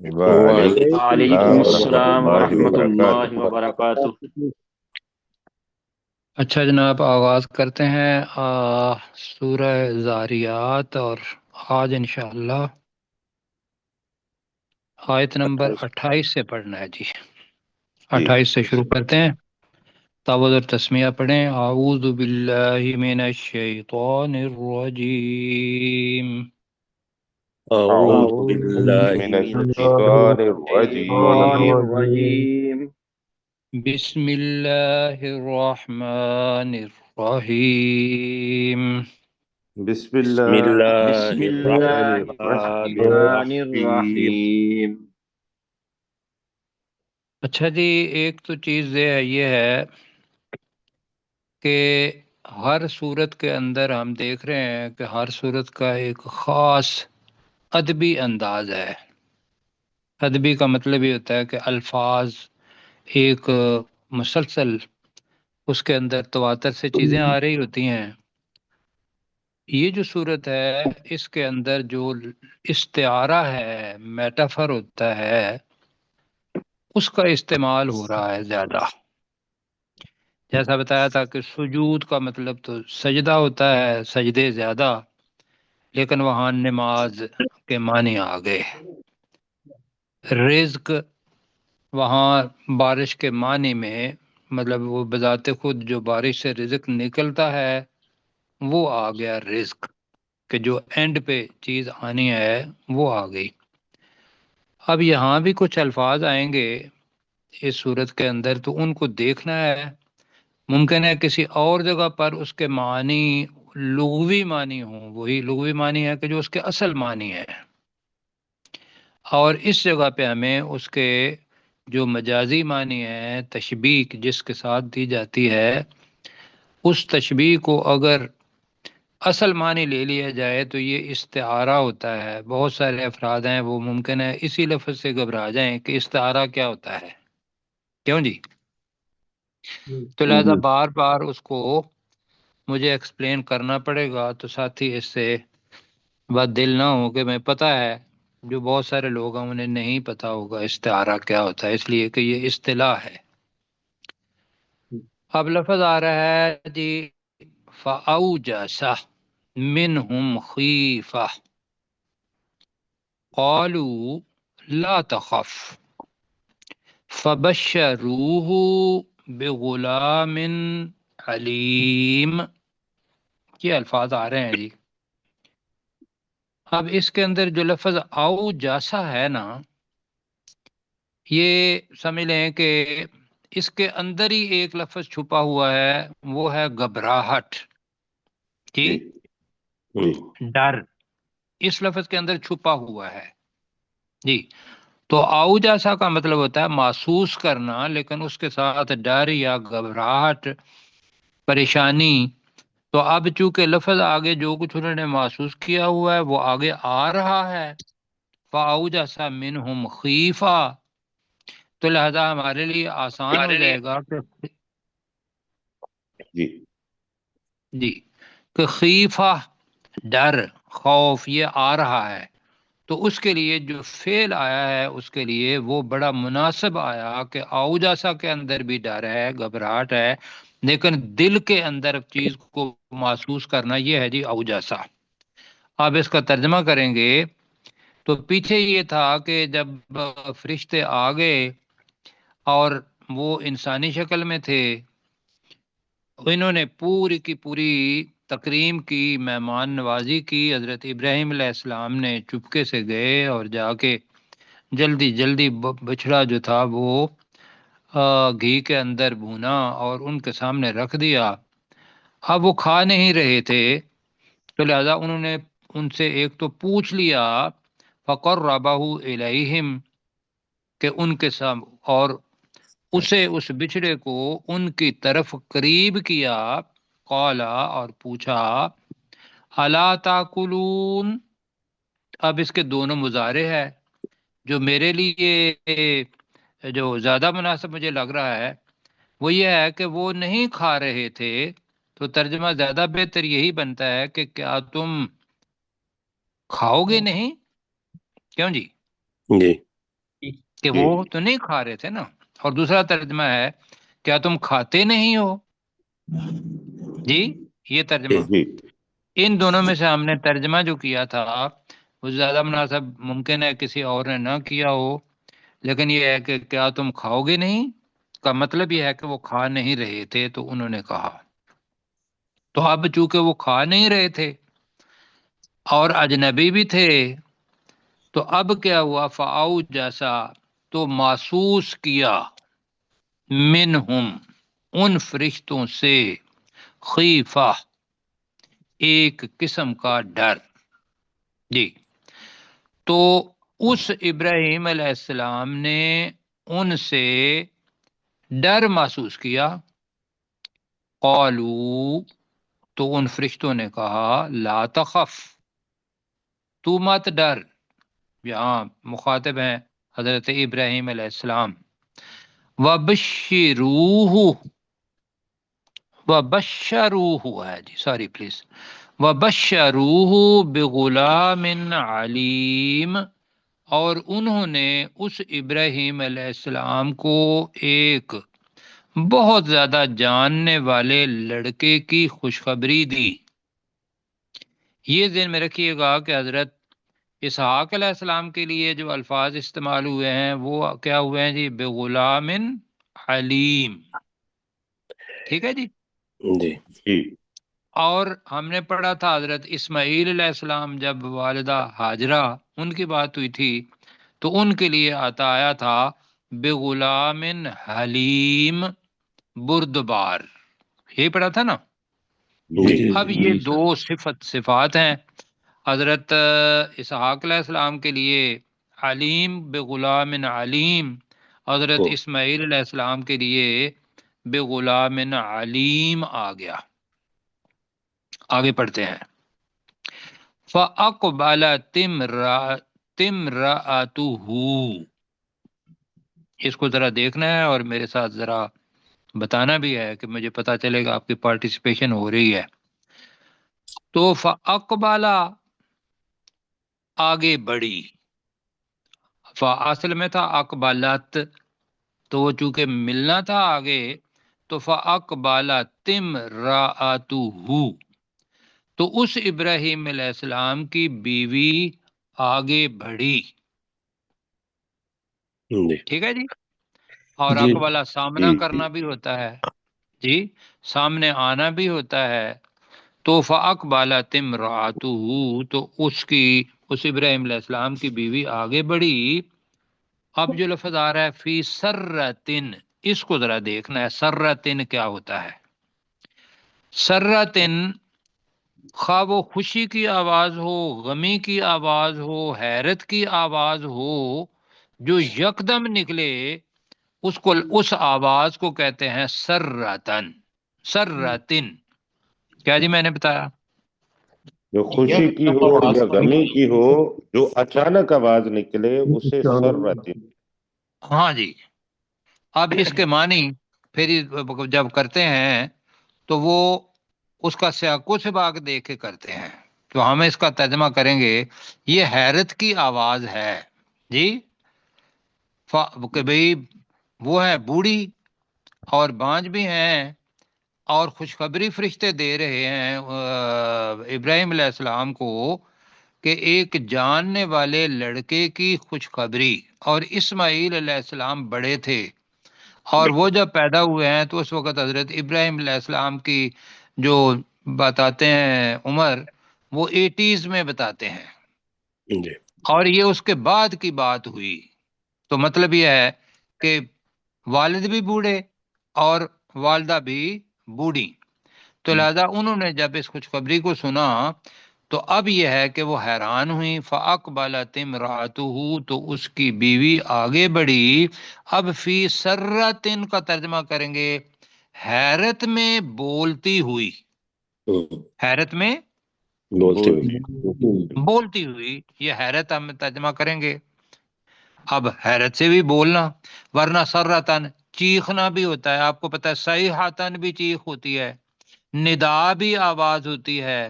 وعلیکم وعلیکم السلام ورحمۃ السلام اللہ ورحمۃ اللہ وبرکاتہ۔ وبرکاتہ۔ اچھا جناب، آغاز کرتے ہیں سورہ زاریات، اور آج انشاءاللہ آیت نمبر 28 سے پڑھنا ہے جی۔ جی 28 سے شروع کرتے ہیں۔ تعوذ اور تسمیہ پڑھیں۔ اعوذ باللہ من الشیطان الرجیم۔ اعوذ اعوذ باللہ من من الشیطان الشیطان الرجیم۔ الرجیم۔ بسم اللہ الرحمن الرحیم۔ بسم بسم اللہ اللہ بسم الرحمن اللہ الرحیم۔ الرحمن الرحیم۔ اچھا جی، ایک تو چیز یہ ہے کہ ہر صورت کے اندر ہم دیکھ رہے ہیں کہ ہر صورت کا ایک خاص ادبی انداز ہے۔ ادبی کا مطلب یہ ہوتا ہے کہ الفاظ ایک مسلسل اس کے اندر تواتر سے چیزیں آ رہی ہوتی ہیں۔ یہ جو صورت ہے اس کے اندر جو استعارہ ہے، میٹافر ہوتا ہے، اس کا استعمال ہو رہا ہے زیادہ۔ جیسا بتایا تھا کہ سجود کا مطلب تو سجدہ ہوتا ہے، سجدے زیادہ، لیکن وہاں نماز کے معنی آ گئے۔ رزق وہاں بارش کے معنی میں، مطلب وہ بذات خود جو بارش سے رزق نکلتا ہے وہ آ گیا رزق، کہ جو اینڈ پہ چیز آنی ہے وہ آ گئی۔ اب یہاں بھی کچھ الفاظ آئیں گے اس صورت کے اندر، تو ان کو دیکھنا ہے۔ ممکن ہے کسی اور جگہ پر اس کے معنی لغوی معنی ہوں، وہی لغوی معنی ہے کہ جو اس کے اصل معنی ہے، اور اس جگہ پہ ہمیں اس کے جو مجازی معنی ہے، تشبیہ جس کے ساتھ دی جاتی ہے، اس تشبیہ کو اگر اصل معنی لے لیا جائے تو یہ استعارہ ہوتا ہے۔ بہت سارے افراد ہیں وہ ممکن ہے اسی لفظ سے گھبرا جائیں کہ استعارہ کیا ہوتا ہے، کیوں جی؟ تو لہذا بار بار اس کو مجھے ایکسپلین کرنا پڑے گا، تو ساتھی اس سے بات دل نہ ہو کہ میں پتہ ہے جو بہت سارے لوگ ہیں انہیں نہیں پتہ ہوگا استعارہ کیا ہوتا ہے، اس لیے کہ یہ اصطلاح ہے۔ اب لفظ آ رہا ہے جی، فَأَوْجَسَ مِنْهُمْ خِیفَةً قَالُوا لَا تَخَفْ فَبَشَّرُوهُ بِغُلَامٍ حلیم۔ یہ الفاظ آ رہے ہیں جی۔ اب اس کے اندر جو لفظ او جاسا ہے نا، یہ سمجھ لیں کہ اس کے اندر ہی ایک لفظ چھپا ہوا ہے، وہ ہے گھبراہٹ جی، جی ڈر اس لفظ کے اندر چھپا ہوا ہے جی۔ تو او جاسا کا مطلب ہوتا ہے محسوس کرنا، لیکن اس کے ساتھ ڈر یا گھبراہٹ، پریشانی۔ تو اب چونکہ لفظ آگے جو کچھ انہوں نے محسوس کیا ہوا ہے وہ آگے آ رہا ہے، فَأَوْجَسَ مِنْهُمْ خِیفَةً، تو لہذا ہمارے لیے آسان ہو جائے گا کہ جی جی، کہ خیفہ ڈر، خوف یہ آ رہا ہے، تو اس کے لیے جو فعل آیا ہے اس کے لیے وہ بڑا مناسب آیا کہ اوجاسا کے اندر بھی ڈر ہے، گھبراہٹ ہے، لیکن دل کے اندر چیز کو محسوس کرنا، یہ ہے جی اوجاسا۔ اب اس کا ترجمہ کریں گے تو پیچھے یہ تھا کہ جب فرشتے آ گئے اور وہ انسانی شکل میں تھے، انہوں نے پوری کی پوری تکریم کی، مہمان نوازی کی، حضرت ابراہیم علیہ السلام نے چپکے سے گئے اور جا کے جلدی جلدی بچڑا جو تھا وہ گھی کے اندر بھونا اور ان کے سامنے رکھ دیا۔ اب وہ کھا نہیں رہے تھے، تو لہذا انہوں نے ان سے ایک تو پوچھ لیا، فَقَرَّبَهُ إِلَيْهِمْ، کہ ان کے سامنے، اور اسے اس بچڑے کو ان کی طرف قریب کیا، قالا اور پوچھا، الا تاکلون۔ اب اس کے دونوں مضارع ہے، جو میرے لیے جو زیادہ مناسب مجھے لگ رہا ہے وہ یہ ہے کہ وہ نہیں کھا رہے تھے، تو ترجمہ زیادہ بہتر یہی بنتا ہے کہ کیا تم کھاؤ گے نہیں، کیوں جی؟ جی کہ جی وہ تو نہیں کھا رہے تھے نا. اور دوسرا ترجمہ ہے کیا تم کھاتے نہیں ہو. جی یہ ترجمہ. جی ان دونوں میں سے ہم نے ترجمہ جو کیا تھا وہ زیادہ مناسب ممکن ہے کسی اور نے نہ کیا ہو، لیکن یہ ہے کہ کیا تم کھاؤ گے نہیں کا مطلب یہ ہے کہ وہ کھا نہیں رہے تھے تو انہوں نے کہا. تو اب چونکہ وہ کھا نہیں رہے تھے اور اجنبی بھی تھے تو اب کیا ہوا، فاؤ جیسا تو محسوس کیا، منہم ان فرشتوں سے، خیفہ ایک قسم کا ڈر. جی تو اس ابراہیم علیہ السلام نے ان سے ڈر محسوس کیا. قالو تو ان فرشتوں نے کہا لا تخف تو مت ڈر. یہاں مخاطب ہیں حضرت ابراہیم علیہ السلام. وبشروہ وبشروہ ہے جی سوری پلیز، وبشروہ بغلام علیم، اور انہوں نے اس ابراہیم علیہ السلام کو ایک بہت زیادہ جاننے والے لڑکے کی خوشخبری دی. یہ ذہن میں رکھیے گا کہ حضرت اسحاق علیہ السلام کے لیے جو الفاظ استعمال ہوئے ہیں وہ کیا ہوئے ہیں جی، بغلام علیم. ٹھیک ہے جی. جی جی اور ہم نے پڑھا تھا حضرت اسماعیل علیہ السلام جب والدہ ہاجرہ ان کی بات ہوئی تھی تو ان کے لیے آیا تھا بغلام حلیم بردبار. یہی پڑھا تھا نا. جی اب یہ دو صفات ہیں حضرت اسحاق علیہ السلام کے لیے، علیم بغلام علیم. حضرت اسماعیل علیہ السلام کے لیے بغلام علیم آ گیا. آگے پڑھتے ہیں. فَأَقْبَلَ تِمْرَأَتُهُ، اس کو ذرا دیکھنا ہے اور میرے ساتھ ذرا بتانا بھی ہے کہ مجھے پتا چلے گا آپ کی پارٹیسپیشن ہو رہی ہے. تو فَأَقْبَلَ آگے بڑھی، اصل میں تھا اقبالت، تو وہ چونکہ ملنا تھا آگے تو فَأَقْبَلَ تِمْرَأَتُهُ، تو اس ابراہیم علیہ السلام کی بیوی آگے بڑھی. ٹھیک ہے جی. اور جی اقبالہ سامنا کرنا بھی ہوتا ہے جی، سامنے آنا بھی ہوتا ہے. تو فَأَقْبَلَتِ امْرَأَتُهُ، تو اس ابراہیم علیہ السلام کی بیوی آگے بڑھی. اب جو لفظ آ رہا ہے فی سرتن، اس کو ذرا دیکھنا ہے. سرتن کیا ہوتا ہے؟ سرتن خواہ وہ خوشی کی آواز ہو، غمی کی آواز ہو، حیرت کی آواز ہو، جو یکدم نکلے اس آواز کو کہتے ہیں سرتن. سرتن کیا جی میں نے بتایا؟ جو خوشی کی ہو یا غمی کی ہو، جو اچانک آواز نکلے اسے سرت. ہاں جی. اب اس کے معنی پھر جب کرتے ہیں تو وہ اس کا سیاق و سباق دیکھ کے کرتے ہیں. تو ہم اس کا ترجمہ کریں گے یہ حیرت کی آواز ہے جی، کہ بھئی وہ ہے بوڑھی اور بانج بھی ہیں اور خوشخبری فرشتے دے رہے ہیں ابراہیم علیہ السلام کو کہ ایک جاننے والے لڑکے کی خوشخبری. اور اسماعیل علیہ السلام بڑے تھے اور وہ جب پیدا ہوئے ہیں تو اس وقت حضرت ابراہیم علیہ السلام کی جو بتاتے ہیں عمر وہ 80s میں بتاتے ہیں، جی اور یہ اس کے بعد کی بات ہوئی. تو مطلب یہ ہے کہ والد بھی بوڑھے اور والدہ بھی بوڑھی. تو لہذا انہوں نے جب اس خوشخبری کو سنا تو اب یہ ہے کہ وہ حیران ہوئی. فَأَقْبَلَتِ امْرَأَتُهُ، تو اس کی بیوی آگے بڑھی. اب فی سرتن کا ترجمہ کریں گے حیرت میں بولتی ہوئی. حیرت میں بولتی ہوئی، یہ حیرت ہم ترجمہ کریں گے. اب حیرت سے بھی بولنا، ورنہ سرتن چیخنا بھی ہوتا ہے. آپ کو پتہ ہے صیحتن بھی چیخ ہوتی ہے، ندا بھی آواز ہوتی ہے،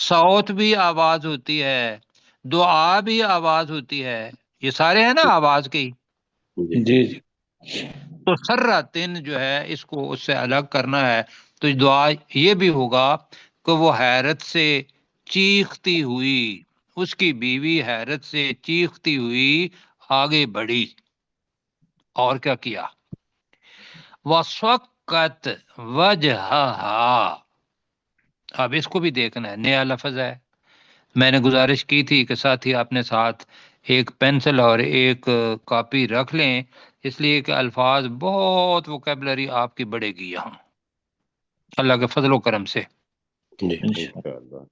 صوت بھی آواز ہوتی ہے، دعا بھی آواز ہوتی ہے. یہ سارے ہیں نا آواز کی. جی تو سراتن جو ہے اس کو اس سے الگ کرنا ہے، تو دعا یہ بھی ہوگا کہ وہ حیرت سے چیختی ہوئی، اس کی بیوی حیرت سے چیختی ہوئی آگے بڑھی، اور کیا کیا؟ وَصَكَّتْ وَجْهَهَا، اب اس کو بھی دیکھنا ہے، نیا لفظ ہے۔ میں نے گزارش کی تھی کہ ساتھی اپنے ساتھ ایک پینسل اور ایک کاپی رکھ لیں، اس لیے کہ الفاظ بہت ووکیبلری آپ کی بڑھے گی یہاں اللہ کے فضل و کرم سے، جی انشاءاللہ۔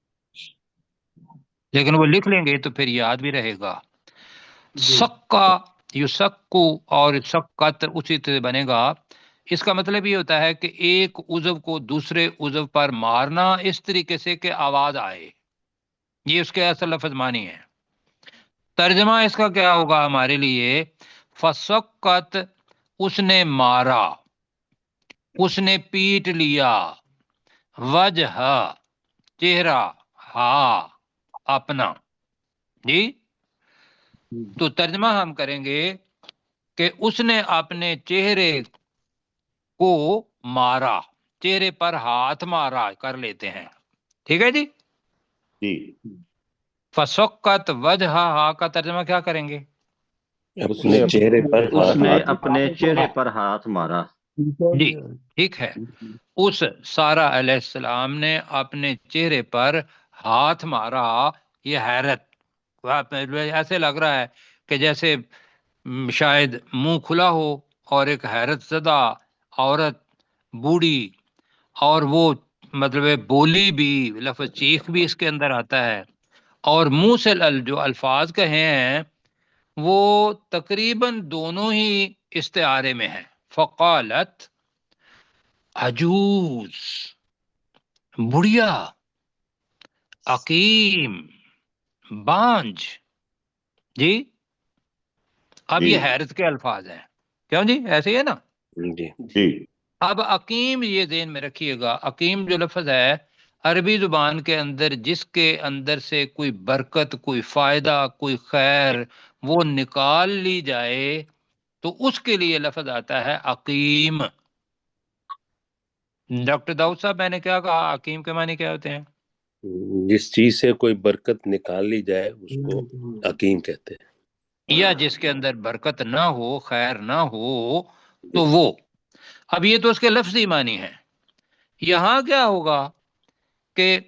لیکن وہ لکھ لیں گے تو پھر یاد بھی رہے گا۔ سکا یسکو اور سکت اسی طرح بنے گا۔ اس کا مطلب یہ ہوتا ہے کہ ایک عضو کو دوسرے عضو پر مارنا اس طریقے سے کہ آواز آئے، یہ اس کے اصل لفظ معنی ہے۔ ترجمہ اس کا کیا ہوگا ہمارے لیے؟ فسکت، اس نے مارا، اس نے پیٹ لیا، وجہ، چہرہ، ہا، اپنا۔ جی، تو ترجمہ ہم کریں گے کہ اس نے اپنے چہرے کو مارا، چہرے پر ہاتھ مارا کر لیتے ہیں، ٹھیک ہے جی۔ جی، فسکت وجہ، ہا کا ترجمہ کیا کریں گے؟ اس نے چہرے پر اس نے ہاتھ اپنے چہرے پر ہاتھ مارا۔ جی ٹھیک ہے، اس سارہ علیہ السلام نے اپنے چہرے پر ہاتھ مارا۔ یہ حیرت، ایسے لگ رہا ہے کہ جیسے شاید منہ کھلا ہو اور ایک حیرت زدہ عورت بوڑھی، اور وہ مطلب بولی بھی، لفظ چیخ بھی اس کے اندر آتا ہے، اور منہ سے جو الفاظ کہے ہیں وہ تقریباً دونوں ہی استعارے میں ہیں۔ فقالت عجوز، بڑھیا، عقیم، بانج۔ جی، اب جی یہ حیرت کے الفاظ ہیں، کیوں جی؟ ایسے ہی ہے نا۔ جی جی اب عقیم یہ ذہن میں رکھیے گا، عقیم جو لفظ ہے عربی زبان کے اندر جس کے اندر سے کوئی برکت، کوئی فائدہ، کوئی خیر وہ نکال لی جائے تو اس کے لیے لفظ آتا ہے عقیم۔ ڈاکٹر داؤد صاحب، میں نے کیا کہا؟ عقیم کے معنی کیا ہوتے ہیں؟ جس چیز سے کوئی برکت نکال لی جائے اس کو حکیم کہتے ہیں، یا جس کے اندر برکت نہ ہو، خیر نہ ہو، تو وہ۔ اب یہ تو اس کے لفظی معنی ہے۔ یہاں کیا ہوگا کہ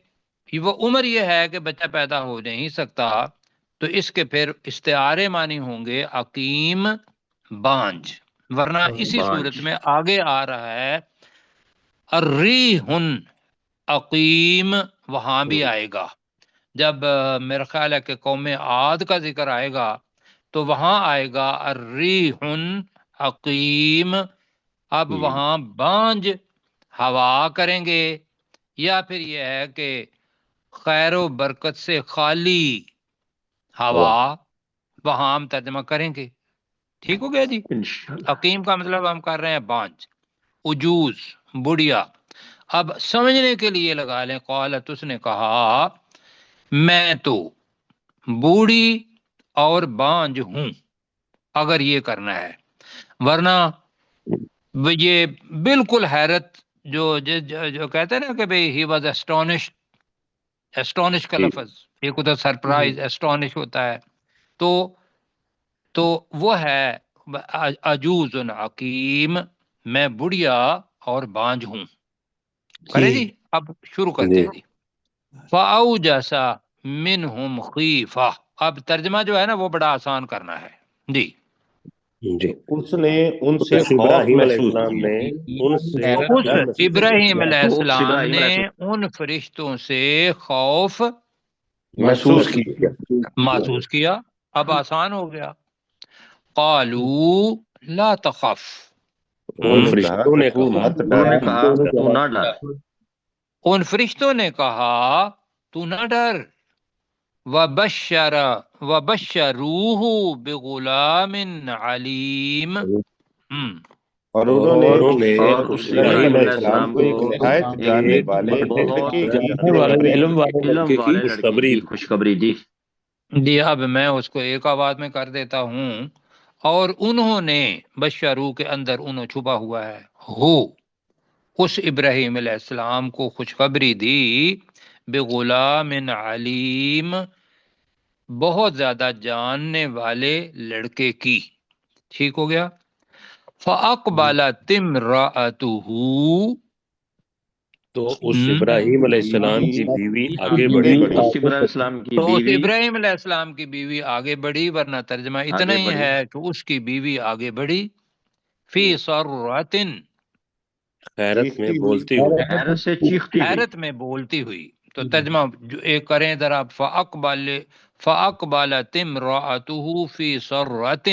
وہ عمر یہ ہے کہ بچہ پیدا ہو نہیں سکتا، تو اس کے پھر استعارے معنی ہوں گے عقیم، بانج، ورنہ اسی بانج۔ صورت میں آگے آ رہا ہے الریح عقیم، وہاں بھی آئے گا۔ جب میرا خیال ہے کہ قوم عاد کا ذکر آئے گا تو وہاں آئے گا الریح عقیم، اب وہاں بانج ہوا کریں گے، یا پھر یہ ہے کہ خیر و برکت سے خالی ہوا، وہاں ہم ترجمہ کریں گے۔ ٹھیک ہو گیا جی؟ انشاءاللہ۔ عقیم کا مطلب ہم کر رہے ہیں بانج، عجوز، بڑھیا۔ اب سمجھنے کے لیے لگا لیں، قالت، اس نے کہا میں تو بوڑھی اور بانج ہوں، اگر یہ کرنا ہے، ورنہ یہ بالکل حیرت جو کہتے ہیں نا کہ بھئی ہی واز اسٹونشڈ، اسٹونش کا لفظ ایک ہوتا ہے سرپرائز، اسٹونش ہوتا ہے، تو وہ ہے عجوز عقیم، میں بڑھیا اور بانج ہوں۔ کرے جی؟ اب شروع کرتے ہیں جی۔ فَأَوْجَسَ مِنْهُمْ خِیفَةً، اب ترجمہ جو ہے نا وہ بڑا آسان کرنا ہے جی۔ جی اس نے ان سے خوف ابراہیم علیہ محسوس السلام کیا۔ نے ان سے اس کیا محسوس کیا؟ ابراہیم علیہ تو السلام ابراہیم نے علیہ السلام ان فرشتوں سے خوف محسوس کی کیا۔ محسوس کیا۔ اب آسان ہو گیا۔ قالوا لا تخف، ان انہوں نے کہا فرشتوں کہ نے تو کہا مت انہوں ڈر۔ نے کہا تو نہ ڈر۔ ان فرشتوں نے کہا تو نہ ڈر۔ وبشروہ بغلام علیم، اور انہوں نے اور اس ابراہیم علیہ السلام کو ایک نہایت جاننے والے بہت لڑکے کی علم علم والے لڑکے خوشخبری کی خوشخبری دی۔ جی اب میں اس کو ایک آواز میں کر دیتا ہوں اور انہوں نے بشرو کے اندر انہوں چھپا ہوا ہے ہو اس ابراہیم علیہ السلام کو خوشخبری دی بغلام علیم بہت زیادہ جاننے والے لڑکے کی. ٹھیک ہو گیا. فَأَقْبَلَتِ امْرَأَتُهُ تو اس ابراہیم علیہ السلام کی بیوی آگے آگے بڑھی. بڑھی. اس ابراہیم السلام کی تو اس بیوی ابراہیم علیہ السلام کی بیوی آگے بڑھی، ورنہ ترجمہ اتنا آگے ہی بڑھی. ہے کہ اس کی بیوی آگے بڑھی فی سرۃ حیرت میں چیختی ہوئی. بولتی ہوئی. حیرت سے چیختی ہوئی. حیرت میں بولتی ہوئی. تو ترجمہ جو ایک کریں ذرا، فَأَقْبَلَتِ امْرَأَتُهُ فِي سَرَّةٍ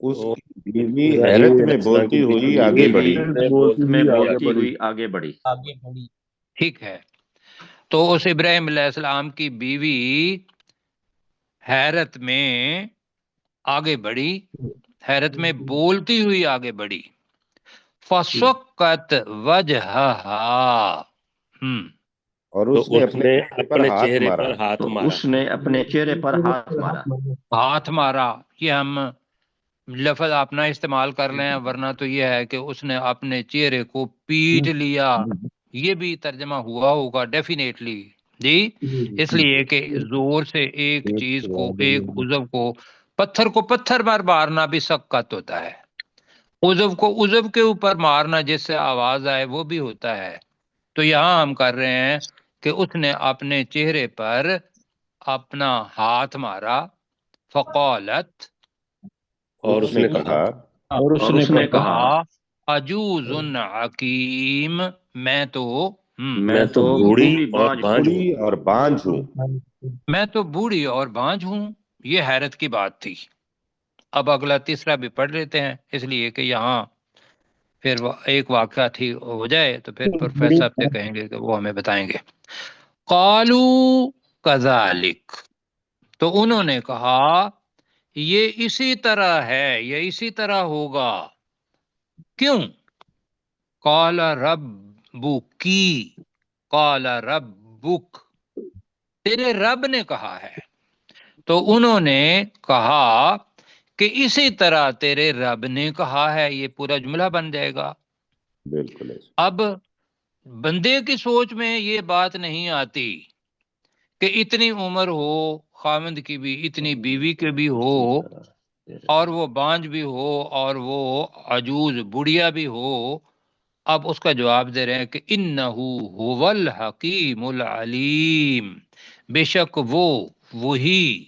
اس تو کی بیوی ابراہیم حیرت علیہ میں السلام بولتی کی ہوئی بیوی آگے بیوی بڑھی. میں بولتی ہوئی آگے بڑھی. آگے بڑھی. ٹھیک ہے. تو اس ابراہیم علیہ السلام کی بیوی حیرت میں آگے بڑھی، حیرت میں بولتی ہوئی آگے بڑھی. فَشَقَّتْ وَجْهَهَا اور تو اس نے اس اپنے نے چہرے پر اپنے ہاتھ چہرے مارا. پر ہاتھ تو مارا. اس نے اپنے چہرے پر ہاتھ مارا. ہاتھ مارا. یہ ہم لفظ اپنا استعمال کر لیں، ورنہ تو یہ ہے کہ اس نے اپنے چہرے کو پیٹ لیا. یہ بھی ترجمہ ہوا ہوگا ڈیفینیٹلی جی، اس لیے کہ زور سے ایک چیز کو، ایک عضو کو، پتھر کو پتھر پر مارنا بھی سقط ہوتا ہے. عضو کو عضو کے اوپر مارنا جس سے آواز آئے وہ بھی ہوتا ہے. تو یہاں ہم کر رہے ہیں کہ اس نے اپنے چہرے پر اپنا ہاتھ مارا. فقالت اور اس نے کہا اور اس نے کہا عجوز حکیم میں تو میں تو بوڑھی اور بانجھ بانجھ ہوں. بوڑھی اور بانجھ ہوں. میں تو بوڑھی اور بانجھ ہوں. یہ حیرت کی بات تھی. اب اگلا تیسرا بھی پڑھ لیتے ہیں، اس لیے کہ یہاں پھر ایک واقعہ تھی ہو جائے تو پھر پروفیسر صاحب سے کہیں گے کہ وہ ہمیں بتائیں گے. قالو کذالک، تو انہوں نے کہا یہ اسی طرح ہے، یہ اسی طرح ہوگا. کیوں؟ قال ربکی، قال ربک، تیرے رب نے کہا ہے. تو انہوں نے کہا کہ اسی طرح تیرے رب نے کہا ہے. یہ پورا جملہ بن جائے گا. بالکل ایسے. اب بندے کی سوچ میں یہ بات نہیں آتی کہ اتنی عمر ہو خاوند کی بھی، اتنی بیوی کے بھی ہو، اور وہ بانجھ بھی ہو، اور وہ عجوز بڑھیا بھی ہو. اب اس کا جواب دے رہے ہیں کہ انہو هو الحکیم العلیم، بے شک وہ وہی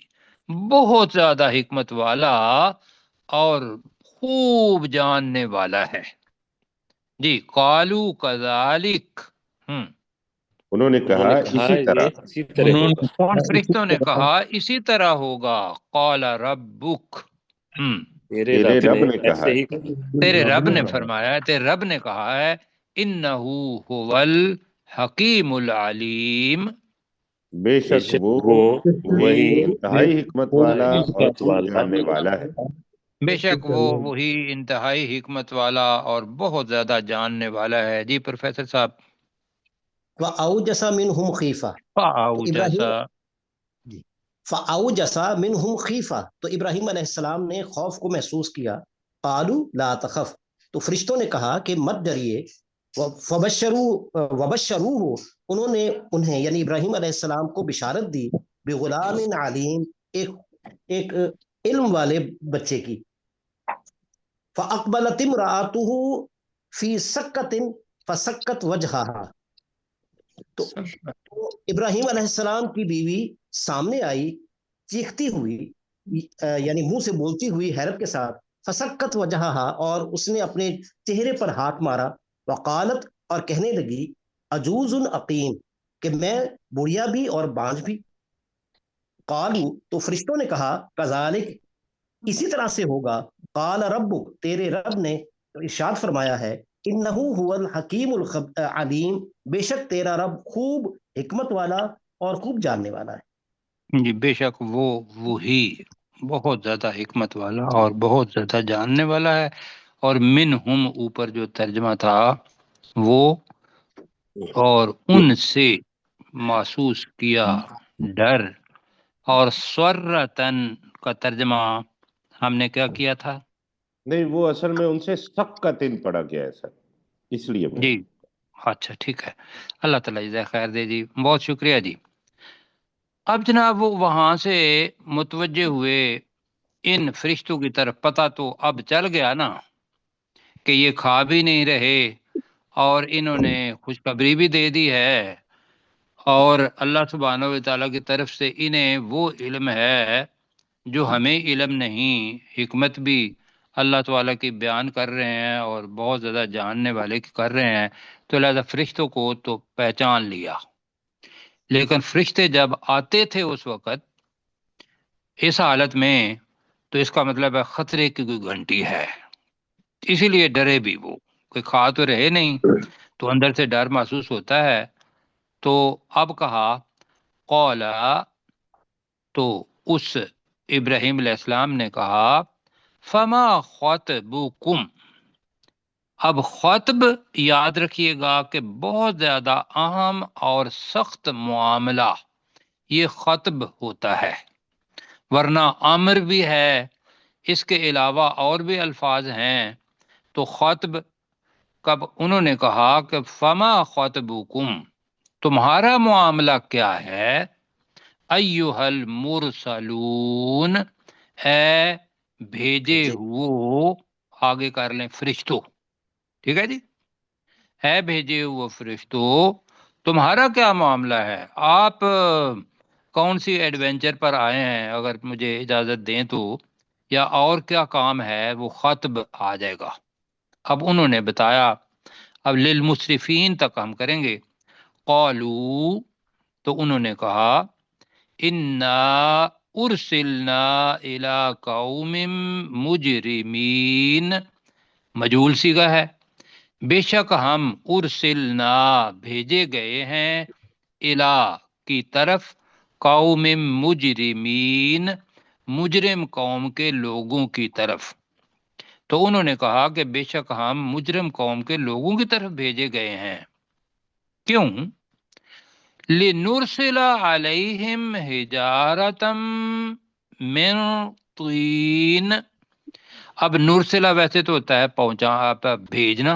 بہت زیادہ حکمت والا اور خوب جاننے والا ہے. جی. قالو کذالک، انہوں نے کہا اسی طرح. یہ اسی طرح ہوگا. ان فرشتوں نے کہا اسی طرح ہوگا. قال ربک، تیرے تیرے رب رب نے نے کہا. ایسے ہی کہا. تیرے رب نے فرمایا ہے، تیرے رب نے کہا ہے انہو هو الحکیم العلیم، بے بے شک شک وہ وہ وہی وہی انتہائی حکمت والا اور حکمت خوب والا جاننے والا ہے. بے شک وہ وہی انتہائی حکمت والا اور بہت زیادہ جاننے والا ہے. جی پروفیسر صاحب. فَأَوْجَسَ مِنْهُمْ خِیفَةً، تو جیسا فَأَوْجَسَ مِنْهُمْ خِیفَةً، تو ابراہیم علیہ السلام نے خوف کو محسوس کیا. قَالُوا لَا تَخَفْ، تو فرشتوں نے کہا کہ مت ڈریے. وَبَشَّرُوهُ، انہوں نے انہیں یعنی ابراہیم علیہ السلام کو بشارت دی بغلام علیم، ایک علم والے بچے کی. فَأَقْبَلَتِ امْرَأَتُهُ فِي سَكَّةٍ فَسَكَّتْ وَجْهَهَا، تو ابراہیم علیہ السلام کی بیوی سامنے آئی چیختی ہوئی، یعنی منہ سے بولتی ہوئی حیرت کے ساتھ. فسکت وجہہا، اور اس نے اپنے چہرے پر ہاتھ مارا. وقالت، اور کہنے لگی عجوز عقیم، کہ میں بڑھیا بھی اور بانجھ بھی. قالو، تو فرشتوں نے کہا کذالک، اسی طرح سے ہوگا. قال ربک، تیرے رب نے ارشاد فرمایا ہے انہو هو الحکیم العلیم، بے شک تیرا رب خوب حکمت والا اور خوب جاننے والا ہے. جی بے شک وہ وہی بہت زیادہ حکمت والا اور بہت زیادہ جاننے والا ہے. اور منہم اوپر جو ترجمہ تھا وہ اور ان سے محسوس کیا ڈر، اور سورتن کا ترجمہ ہم نے کیا کیا تھا؟ نہیں، وہ اصل میں ان سے سقطن پڑھا گیا ہے سر، اس لیے میں جی اچھا ٹھیک ہے، اللہ تعالیٰ جزائے خیر دے جی، بہت شکریہ جی۔ اب جناب وہ وہاں سے متوجہ ہوئے ان فرشتوں کی طرف، پتہ تو اب چل گیا نا کہ یہ کھا بھی نہیں رہے اور انہوں نے خوشخبری بھی دے دی ہے، اور اللہ سبحانہ و تعالیٰ کی طرف سے انہیں وہ علم ہے جو ہمیں علم نہیں، حکمت بھی اللہ تعالیٰ کی بیان کر رہے ہیں اور بہت زیادہ جاننے والے کی کر رہے ہیں، تو لہذا فرشتوں کو تو پہچان لیا۔ لیکن فرشتے جب آتے تھے اس وقت اس حالت میں، تو اس کا مطلب ہے خطرے کی کوئی گھنٹی ہے، اسی لیے ڈرے بھی، وہ کوئی کھا تو رہے نہیں تو اندر سے ڈر محسوس ہوتا ہے۔ تو اب کہا قولا، تو اس ابراہیم علیہ السلام نے کہا فما خطبکم، اب خطب یاد رکھیے گا کہ بہت زیادہ اہم اور سخت معاملہ یہ خطب ہوتا ہے، ورنہ امر بھی ہے، اس کے علاوہ اور بھی الفاظ ہیں۔ تو خطب کب انہوں نے کہا کہ فما خطبکم، تمہارا معاملہ کیا ہے، ایھا المرسلون، اے بھیجے ہوئے، آگے کر لیں فرشتوں، ٹھیک ہے جی، اے بھیجے ہوئے فرشتوں، تمہارا کیا معاملہ ہے، آپ کون سی ایڈونچر پر آئے ہیں، اگر مجھے اجازت دیں تو، یا اور کیا کام ہے، وہ خطب آ جائے گا۔ اب انہوں نے بتایا، اب للمسرفین تک ہم کریں گے، قالو، تو انہوں نے کہا انا ارسلنا الی قوم مجرمین، مجہول صیغہ ہے، بے شک ہم ارسلنا بھیجے گئے ہیں، الی کی طرف، قوم مجرمین مجرم قوم کے لوگوں کی طرف۔ تو انہوں نے کہا کہ بے شک ہم مجرم قوم کے لوگوں کی طرف بھیجے گئے ہیں، کیوں؟ لِنُرْسِلَ عَلَيْهِمْ حِجَارَةً مِّن طِین، اب نرسلہ ویسے تو ہوتا ہے پہنچا، بھیجنا،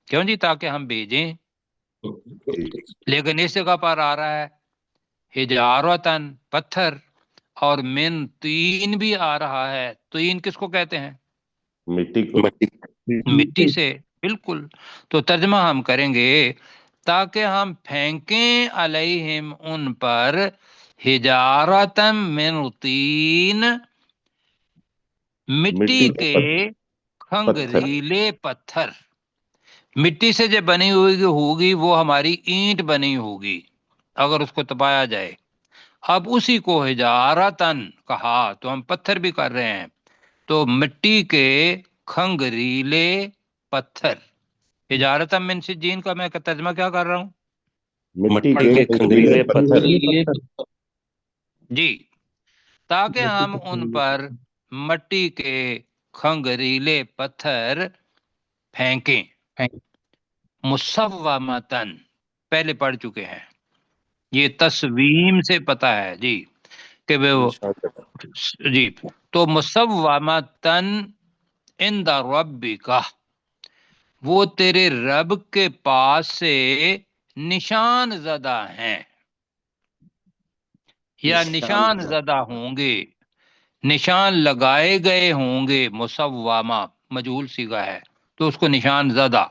کیوں جی، تاکہ ہم بھیجیں، لیکن اس جگہ پر آ رہا ہے حجارتن، پتھر، اور من طین بھی آ رہا ہے، طین کس کو کہتے ہیں؟ مٹی کو، مٹی سے، بالکل۔ تو ترجمہ ہم کریں گے تاکہ ہم پھینکیں علیہم ان پر، حجارتم من طین، مٹی کے کھنگریلے پتھر، مٹی سے جو بنی ہوگی وہ ہماری اینٹ بنی ہوگی اگر اس کو تپایا جائے، اب اسی کو حجارتن کہا تو ہم پتھر بھی کر رہے ہیں، تو مٹی کے کھنگریلے پتھر، حجارتن من سجین کا میں ترجمہ کیا کر رہا ہوں؟ مٹی کے کھنگریلے پتھر، جی، تاکہ ہم ان پر مٹی کے کھنگریلے پتھر پھینکیں، مسومتن پہلے پڑھ چکے ہیں، یہ تسویم سے پتہ ہے جی کہ وہ جی، تو مسومتن عند ربک، وہ تیرے رب کے پاس سے نشان زدہ ہیں، یا نشان زدہ ہوں گے، نشان لگائے گئے ہوں گے، مسومہ مجہول صیغہ ہے تو اس کو نشان زدہ،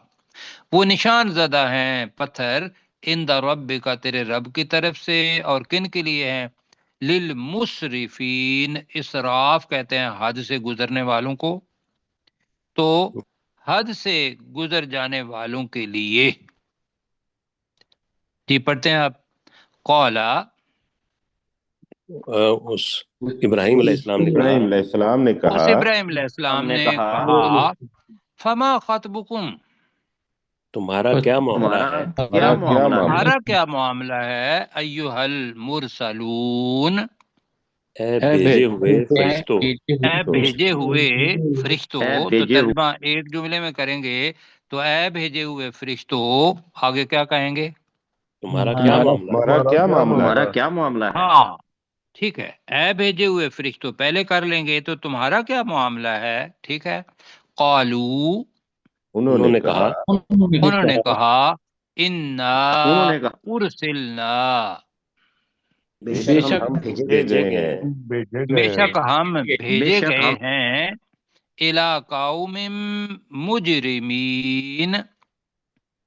وہ نشان زدہ ہیں پتھر، عند ربک تیرے رب کی طرف سے، اور کن کے لیے ہیں؟ للمسرفین، اسراف کہتے ہیں حد سے گزرنے والوں کو، تو حد سے گزر جانے والوں کے لیے۔ جی پڑھتے ہیں آپ، قولا، اس ابراہیم علیہ السلام نے کہا، ابراہیم علیہ السلام نے اس کہا، ابراہیم علیہ السلام نے کہا فما خطبکم، تمہارا کیا معاملہ ہے، کیا معاملہ ہے، ہمارا کیا معاملہ ہے، ایھا المرسلون، اے بھیجے ہوئے فرشتوں، اے بھیجے ہوئے فرشتوں، اے تو بھیجے ہوئے، ترجمہ ایک جملے میں کریں گے تو اے بھیجے ہوئے فرشتوں، آگے کیا کہیں گے؟ تمہارا کیا معاملہ ہے، ہمارا کیا معاملہ ہمارا ہے، کیا معاملہ ہے، ہاں، ٹھیک ہے، اے بھیجے ہوئے فرشتوں پہلے کر لیں گے تو تمہارا کیا معاملہ ہے؟ ٹھیک ہے، قالو انہوں نے کہا انہوں نے کہا انا انہوں نے کہا ارسلنا بے بے شک شک ہم ہم بھیجے بھیجے گئے گئے ہیں بے شک ہم بھیجے شک گئے ہم ہیں الی قوم مجرمین،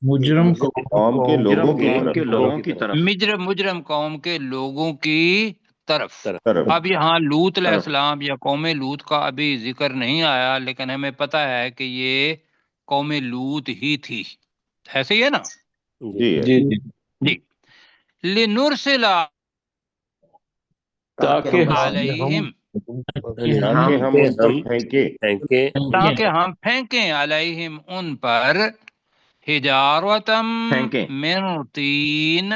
مجرم قوم کے لوگوں کی قوم کے طرف لوگوں کی طرف مجرم قوم کے لوگوں کی طرف۔ طرف اب یہاں لوط علیہ طرف السلام یا قوم لوط کا ابھی ذکر نہیں آیا، لیکن ہمیں پتہ ہے کہ یہ قوم لوط ہی تھی، ایسے ہی ہے نا؟ جی جی جی جی، لنرسل تاکہ ہم علیہم، تاکہ ہم ان پر پھینکے تاکہ ہم پھینکیں علیہم ان پر حجارتم پھینکیں من طین،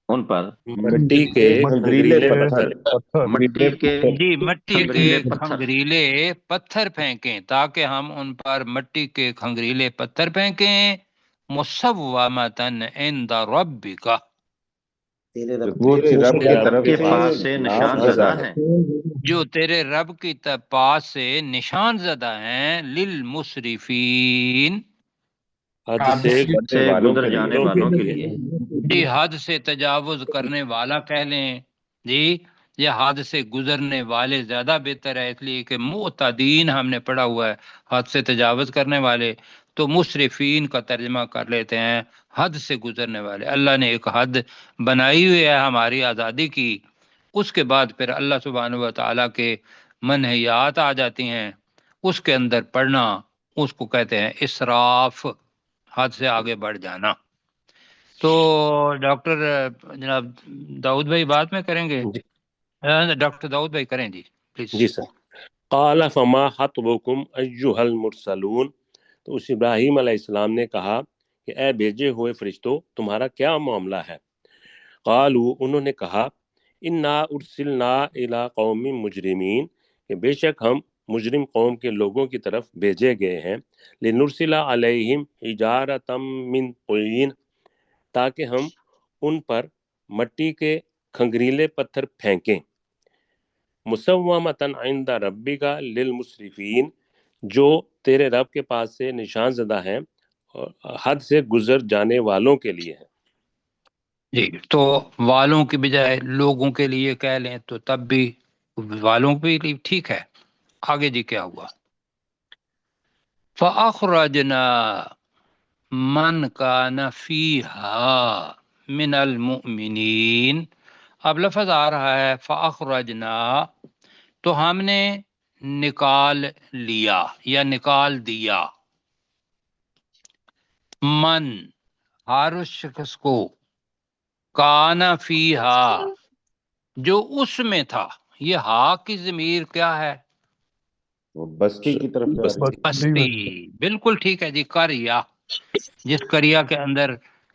ان پر مٹی کے کھنگریلے پتھر مٹی کے جی مٹی کے کھنگریلے پتھر کھنگریلے پتھر پھینکیں، تاکہ ہم ان پر مٹی کے کھنگریلے پتھر پھینکیں، مصومتن عند ربک، تیرے رب وہ تیرے رب کی طرف کے پاس سے نشان زدہ ہیں، جو تیرے رب کی پاس سے نشان زدہ ہیں، للمسرفین، حد سے سے والوں گزر کے جانے لیے والوں کے لیے جی حد سے تجاوز کرنے والا کہہ لیں جی، یہ حد سے گزرنے والے زیادہ بہتر ہے، اس لیے کہ معتدین ہم نے پڑھا ہوا ہے حد سے تجاوز کرنے والے، تو مسرفین کا ترجمہ کر لیتے ہیں حد سے گزرنے والے۔ اللہ نے ایک حد بنائی ہوئی ہے ہماری آزادی کی، اس کے بعد پھر اللہ سبحانہ و تعالیٰ کے منہیات آ جاتی ہیں، اس کے اندر پڑھنا اس کو کہتے ہیں اسراف، حد سے آگے بڑھ جانا۔ تو ڈاکٹر جناب داؤد بھائی بعد میں کریں گے، جی ڈاکٹر داؤد بھائی کریں جی پلیز۔ جی سر۔ قال فما خطبکم ایھا المرسلون، تو اس ابراہیم علیہ السلام نے کہا کہ اے بھیجے ہوئے فرشتوں تمہارا کیا معاملہ ہے؟ قالوا انہوں نے کہا انا ارسلنا الی قوم مجرمین، کہ بے شک ہم مجرم قوم کے لوگوں کی طرف بھیجے گئے ہیں، لنرسل علیہم حجارۃ من طین، تاکہ ہم ان پر مٹی کے کھنگریلے پتھر پھینکیں، مسومۃ عند ربک للمسرفین، جو تیرے رب کے پاس سے نشان زدہ ہیں اور حد سے گزر جانے والوں کے لیے ہیں۔ جی تو والوں کی بجائے لوگوں کے لیے کہہ لیں تو تب بھی والوں کے لیے ٹھیک ہے۔ آگے جی کیا ہوا؟ فَأَخْرَجْنَا مَنْ كَانَ فِيهَا مِنَ الْمُؤْمِنِينَ، اب لفظ آ رہا ہے فَأَخْرَجْنَا، تو ہم نے نکال لیا یا نکال دیا، من ہر اس شخص کو، کانا فیہا جو اس میں تھا، یہ ہا کی ضمیر کیا ہے؟ وہ بستی کی طرف جا رہی ہے۔ بستی، بالکل ٹھیک ہے جی، قریہ، جس قریہ کے اندر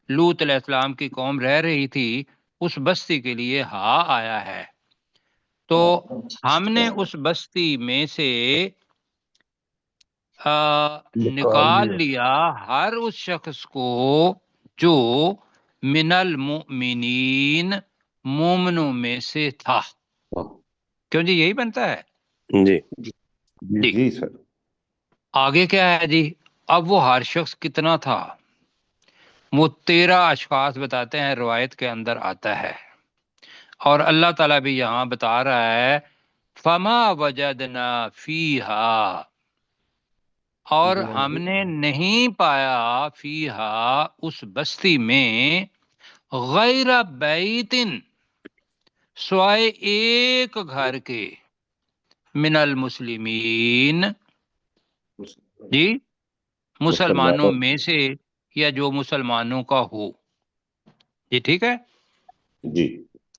لوط علیہ السلام کی قوم رہ رہی تھی، اس بستی کے لیے ہا آیا ہے۔ تو ہم نے اس بستی میں سے نکال لیا ہر اس شخص کو جو من المؤمنین مومنوں میں سے تھا۔ کیوں جی یہی بنتا ہے جی جی۔ جی سر۔ آگے کیا ہے جی؟ اب وہ ہر شخص کتنا تھا؟ وہ 13 اشخاص بتاتے ہیں، روایت کے اندر آتا ہے، اور اللہ تعالیٰ بھی یہاں بتا رہا ہے فما وجدنا فیہا، اور ہم نے نہیں پایا فیہا اس بستی میں، غیر بیتن سوائے ایک گھر کے، من المسلمین جی مسلمانوں میں سے، یا جو مسلمانوں کا ہو جی، ٹھیک ہے۔ جی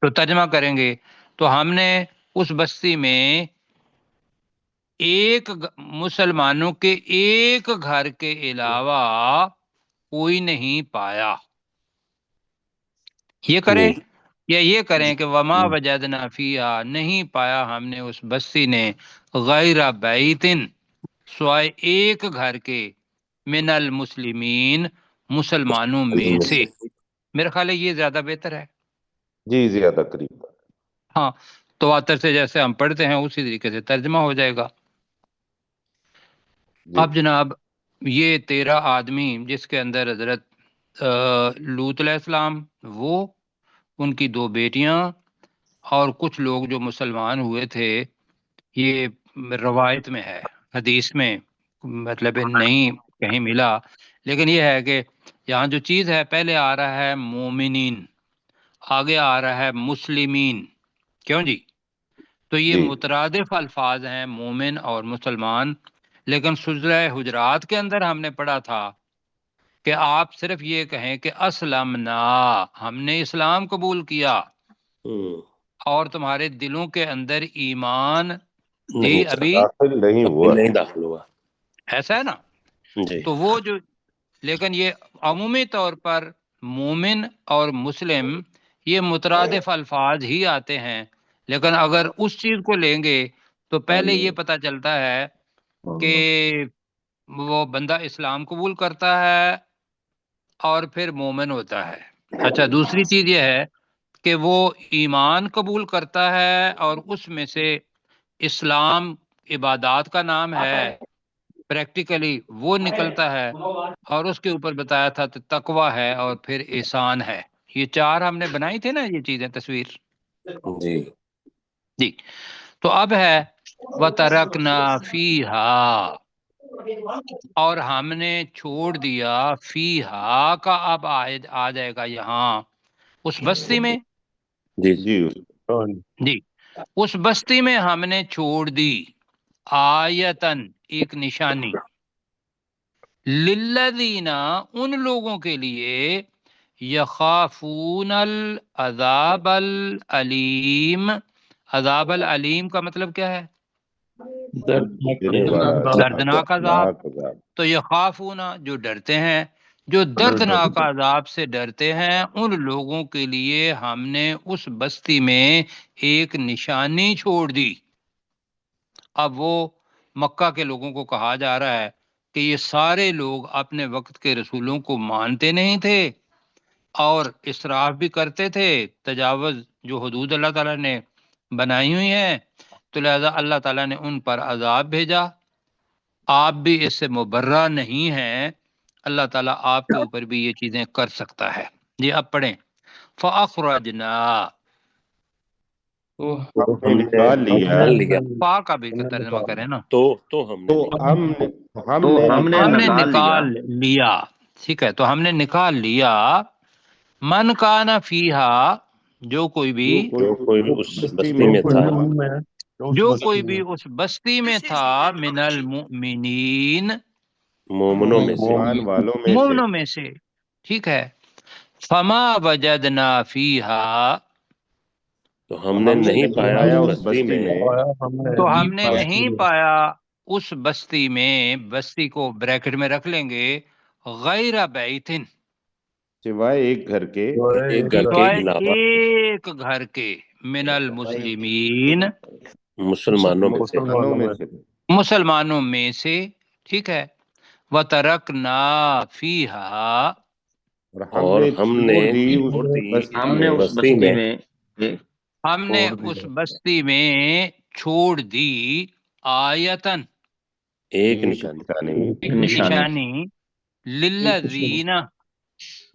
تو ترجمہ کریں گے تو ہم نے اس بستی میں ایک مسلمانوں کے ایک گھر کے علاوہ کوئی نہیں پایا، یہ کریں یا یہ کریں کہ وما وجدنا فیہا، نہیں پایا ہم نے اس بستی نے، غیر بیتن سوائے ایک گھر کے، من المسلمین مسلمانوں میں سے۔ میرا خیال ہے یہ زیادہ بہتر ہے۔ جی زیادہ قریب۔ ہاں، تواتر سے جیسے ہم پڑھتے ہیں اسی طریقے سے ترجمہ ہو جائے گا۔ جی اب جناب یہ 13 آدمی جس کے اندر حضرت لوط علیہ السلام، وہ ان کی 2 بیٹیاں اور کچھ لوگ جو مسلمان ہوئے تھے، یہ روایت میں ہے، حدیث میں مطلب نہیں کہیں ملا، لیکن یہ ہے کہ یہاں جو چیز ہے پہلے آ رہا ہے مومنین، آگے آ رہا ہے مسلمین، کیوں جی؟ تو یہ جی مترادف الفاظ ہیں مومن اور مسلمان، لیکن سورہ حجرات کے اندر ہم نے پڑھا تھا کہ آپ صرف یہ کہیں کہ اسلمنا، ہم نے اسلام قبول کیا، اور تمہارے دلوں کے اندر ایمان جی نہیں ابھی داخل نہیں ہوا نہیں داخل ہوا۔ ایسا ہے نا؟ جی تو وہ جو، لیکن یہ عمومی طور پر مومن اور مسلم یہ مترادف الفاظ ہی آتے ہیں، لیکن اگر اس چیز کو لیں گے تو پہلے یہ پتہ چلتا ہے کہ وہ بندہ اسلام قبول کرتا ہے اور پھر مومن ہوتا ہے۔ اچھا، دوسری چیز یہ ہے کہ وہ ایمان قبول کرتا ہے اور اس میں سے اسلام عبادات کا نام ہے، پریکٹیکلی وہ نکلتا ہے، اور اس کے اوپر بتایا تھا تو تقوی ہے اور پھر احسان ہے۔ یہ 4 ہم نے بنائی تھی نا یہ چیزیں، تصویر جی جی۔ تو اب ہے وَتَرَكْنَا فِيهَا، اور ہم نے چھوڑ دیا، فیہا کا اب آ جائے گا یہاں، اس بستی میں، جی جی جی اس بستی میں ہم نے چھوڑ دی آیتن، ایک نشانی، للذین، ان لوگوں کے لیے، یخافون العذاب العلیم، عذاب العلیم کا مطلب کیا ہے؟ دینے والا دردناک عذاب۔ دردناک عذاب۔ تو یخافون جو ڈرتے ہیں، جو دردناک عذاب سے ڈرتے ہیں، ان لوگوں کے لیے ہم نے اس بستی میں ایک نشانی چھوڑ دی۔ اب وہ مکہ کے لوگوں کو کہا جا رہا ہے کہ یہ سارے لوگ اپنے وقت کے رسولوں کو مانتے نہیں تھے اور اسراف بھی کرتے تھے، تجاوز جو حدود اللہ تعالیٰ نے بنائی ہوئی ہیں، تو لہذا اللہ تعالیٰ نے ان پر عذاب بھیجا۔ آپ بھی اس سے مبرہ نہیں ہیں، اللہ تعالیٰ آپ کے اوپر بھی یہ چیزیں کر سکتا ہے۔ جی اب پڑھیں، فَأَخْرَجْنَا، تو ہم نے نکال لیا فا کا بھی ترجمہ کریں نا، تو ہم نے تو ہم نے ہم نے نکال نکال لیا، ٹھیک ہے، تو ہم نے نکال لیا، من کان فیہا، جو کوئی بھی، جو کوئی اس بستی میں تھا، جو کوئی بھی اس بستی میں تھا، من المؤمنین، مومنوں میں سے، ایمان والوں میں سے، مومنوں میں سے، ٹھیک ہے، فما وجدنا فیہا، تو ہم نے نہیں پایا اس بستی میں، تو ہم نے نہیں پایا اس بستی میں، بستی کو بریکٹ میں رکھ لیں گے، غیر بیتن، سوائے ایک گھر کے، ایک گھر کے سوائے علاوہ ایک گھر کے، من المسلمین، مسلمانوں میں سے، مسلمانوں میں سے، مسلمانوں میں سے، ٹھیک ہے، وَتَرَكْنَا فِيهَا، اور ہم نے چھوڑ دی چھوڑ دی ہم نے اس بستی بستی میں میں ایک ہم نے اس بستی میں چھوڑ دی آیتن، ایک نشانی، ایک نشانی نشانی، للذین،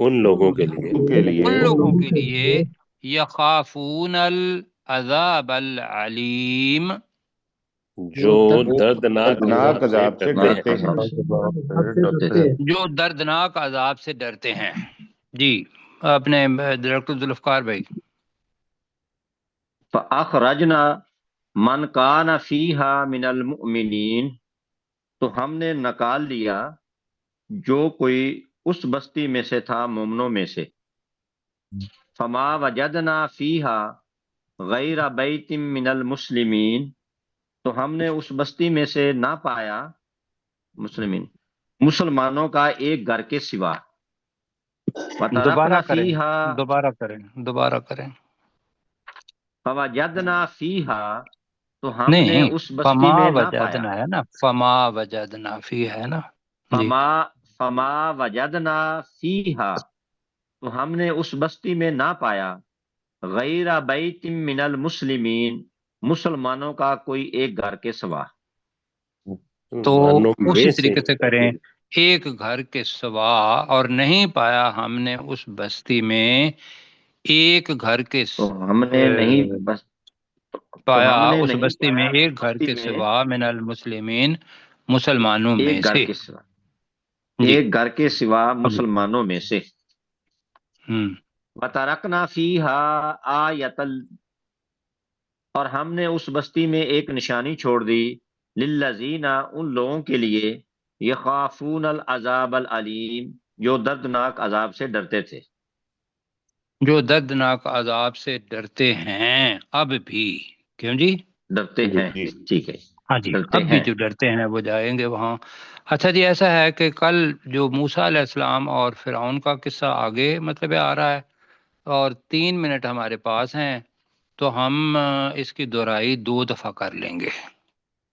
ان لوگوں کے لیے ان کے لیے ان لوگوں کے لیے، یخافون العذاب العلیم، جو دردناک دردناک عذاب سے ڈرتے ہیں۔ ڈرتے تھے۔ جو دردناک عذاب سے ڈرتے ہیں۔ جی اپنے ڈاکٹر ذوالفقار بھائی، فَأَخْرَجْنَا مَنْ كَانَ فِيهَا مِنَ الْمُؤْمِنِينَ، تو ہم نے نکال لیا جو کوئی اس بستی میں سے تھا مومنوں میں سے، فَمَا وَجَدْنَا فِيهَا غَيْرَ بَيْتٍ مِّنَ الْمُسْلِمِينَ، تو ہم نے اس بستی میں سے نہ پایا مسلمانوں کا ایک گھر کے سوا، دوبارہ وَتَرَكْنَا کریں، فِيهَا دوبارہ کریں، فَوَجَدْنَا فِيهَا، تو ہم نے نہیں، اس بستی فما میں نہ پایا، وجدنا ہے نا، فما وجدنا فی ہے نا، جی فما وجدنا فیہا، تو ہم نے اس بستی میں نہ پایا، غیر بیت من المسلمین، مسلمانوں کا کوئی ایک گھر کے سوا۔ تو مسلمانوں اسی میں طریقے سے کریں، جی ایک گھر کے سوا، اور نہیں پایا ہم نے اس بستی میں ایک گھر کے تو ہم نے نہیں بس تو پایا ہم نے اس نہیں بستی میں پایا ایک گھر بستی کے میں سوا من المسلمین، مسلمانوں میں ایک گھر سے۔ کے سوا، جی ایک گھر کے سوا اب مسلمانوں میں سے۔ ہوں وَتَرَكْنَا فِيهَا آیَةً، اور ہم نے اس بستی میں ایک نشانی چھوڑ دی، للذین، ان لوگوں کے لیے، یخافون العذاب العلیم، جو دردناک عذاب سے ڈرتے تھے۔ جو دردناک عذاب سے ڈرتے ہیں اب بھی، کیوں جی؟ ڈرتے جی ہیں، ٹھیک ہے، ہاں جی، ڈرتے اب بھی ہیں۔ جو ڈرتے ہیں وہ جائیں گے وہاں۔ اچھا جی، ایسا ہے کہ کل جو موسیٰ علیہ السلام اور فرعون کا قصہ آگے مطلب آ رہا ہے، اور 3 منٹ ہمارے پاس ہیں، تو ہم اس کی دہرائی 2 دفعہ کر لیں گے،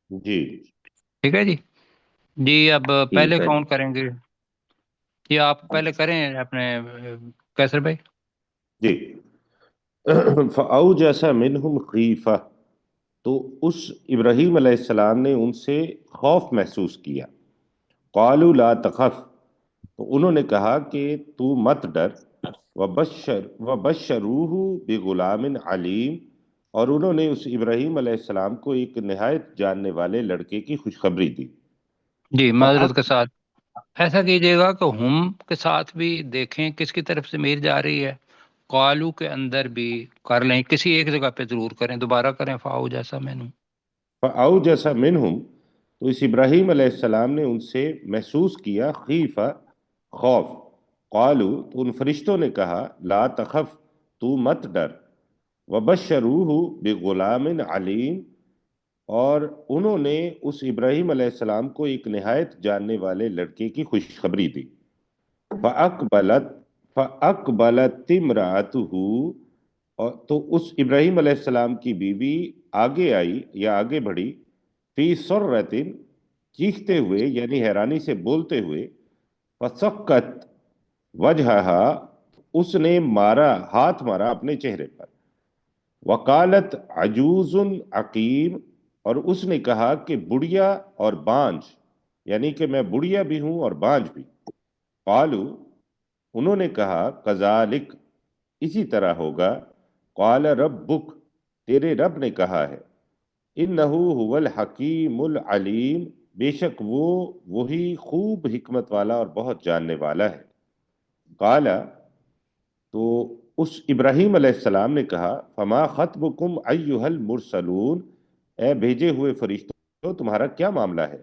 جی ٹھیک ہے جی؟ جی اب پہلے ٹھیک ہے کون کریں گے؟ جی آپ پہلے کریں اپنے کیسر بھائی۔ جی فَأَوْجَسَ مِنْهُمْ خِیفَةً، تو اس ابراہیم علیہ السلام نے ان سے خوف محسوس کیا۔ قَالُوا لَا تَخَفْ، تو انہوں نے کہا کہ تو مت ڈر۔ وَبَشَّرُوهُ بِغُلَامٍ عَلِيمٍ، اور انہوں نے اس ابراہیم علیہ السلام کو ایک نہایت جاننے والے لڑکے کی خوشخبری دی۔ جی معذرت کے فَأَقْ- ساتھ ایسا کیجیے گا کہ ہم کے ساتھ بھی دیکھیں کس کی طرف سے میر جا رہی ہے، قالو کے اندر بھی کر لیں، کسی ایک جگہ پہ ضرور کریں، دوبارہ کریں فاؤ جیسا میں نے۔ فَأَوْجَسَ مِنْهُمْ، تو اس ابراہیم علیہ السلام نے ان سے محسوس کیا خیفہ، خوف۔ قالو، تو ان فرشتوں نے کہا لا تخف، تو مت ڈر۔ وبشروہ بغلام علیم، اور انہوں نے اس ابراہیم علیہ السلام کو ایک نہایت جاننے والے لڑکے کی خوشخبری دی۔ فَأَقْبَلَتِ امْرَأَتُهُ، اور تو اس ابراہیم علیہ السلام کی بیوی آگے آئی یا آگے بڑھی، فی سرۃ، چیختے ہوئے یعنی حیرانی سے بولتے ہوئے، فَسَقَّتْ وَجْهَهَا، اس نے ہاتھ مارا اپنے چہرے پر۔ وقالت عجوز عقیم، اور اس نے کہا کہ بڑھیا اور بانجھ، یعنی کہ میں بڑھیا بھی ہوں اور بانجھ بھی۔ قالو، انہوں نے کہا کذالک، اسی طرح ہوگا۔ قال ربک، تیرے رب نے کہا ہے، انہ هو الحکیم العلیم، بے شک وہ وہی خوب حکمت والا اور بہت جاننے والا ہے۔ قال، تو اس ابراہیم علیہ السلام نے کہا فما خطبکم ایھا المرسلون، اے بھیجے ہوئے فرشتوں تمہارا کیا معاملہ ہے؟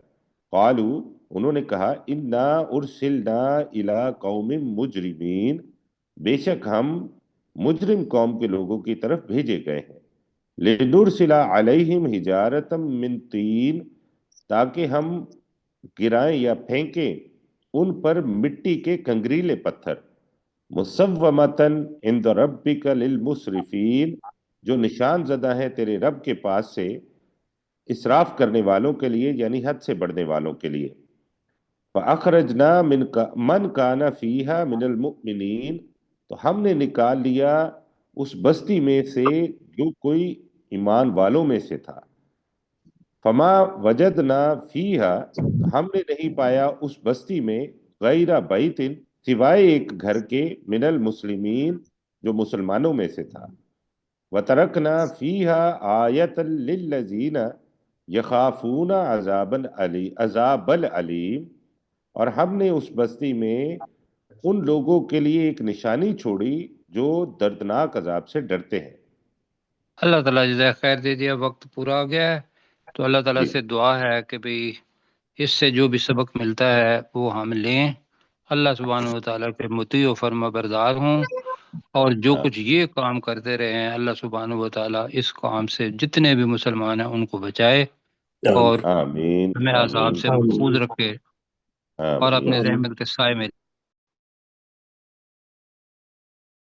قالو، انہوں نے کہا انا ارسلنا الی قوم مجرمین، بے شک ہم مجرم قوم کے لوگوں کی طرف بھیجے گئے ہیں۔ لنرسل علیہم حجارۃ من طین، تاکہ ہم گرائیں یا پھینکیں ان پر مٹی کے کنگریلے پتھر، مصومتاً عند ربک للمسرفین، جو نشان زدہ ہیں تیرے رب کے پاس سے اسراف کرنے والوں کے لیے، یعنی حد سے بڑھنے والوں کے لیے۔ فَأَخْرَجْنَا مَنْ كَانَ فِيهَا مِنَ الْمُؤْمِنِينَ، تو ہم نے نکال لیا اس بستی میں سے جو کوئی ایمان والوں میں سے تھا۔ فما وجدنا فیہا، تو ہم نے نہیں پایا اس بستی میں، غیر بیت، سوائے ایک گھر کے، من المسلمین، جو مسلمانوں میں سے تھا۔ وترکنا فیہا آیۃ للذین یخافون عذاب العلیم، اور ہم نے اس بستی میں ان لوگوں کے لیے ایک نشانی چھوڑی جو دردناک عذاب سے ڈرتے ہیں۔ اللہ تعالیٰ جزائے خیر دے دیا، وقت پورا ہو گیا ہے، تو اللہ تعالیٰ جی سے دعا ہے کہ بھئی اس سے جو بھی سبق ملتا ہے وہ ہم لیں، اللہ سبحانہ و تعالیٰ کے مطیع و فرما بردار ہوں، اور جو کچھ یہ کام کرتے رہے ہیں اللہ سبحانہ و تعالیٰ اس کام سے جتنے بھی مسلمان ہیں ان کو بچائے، اور آمین ہمیں عذاب آمین سے محفوظ رکھے، اور آمین اپنے رحمت کے سائے میں